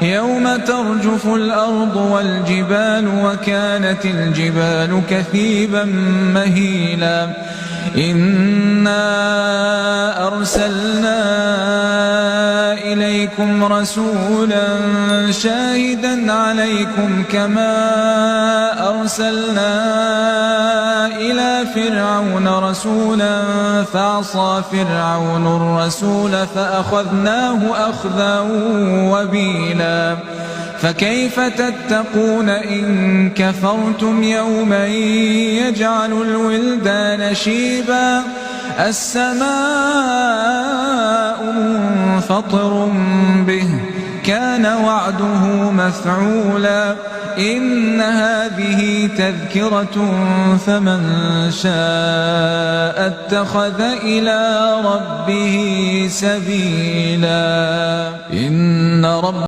يوم ترجف الأرض والجبال وكانت الجبال كثيبا مهيلا إنا أرسلنا إليكم رسولا شاهدا عليكم كما أرسلنا إلى فرعون رسولا فعصى فرعون الرسول فأخذناه أخذا وبيلا فكيف تتقون إن كفرتم يوما يجعل الولدان شيبا السماء منفطر به كان وعده مفعولا إن هذه تذكرة فمن شاء اتخذ إلى ربه سبيلا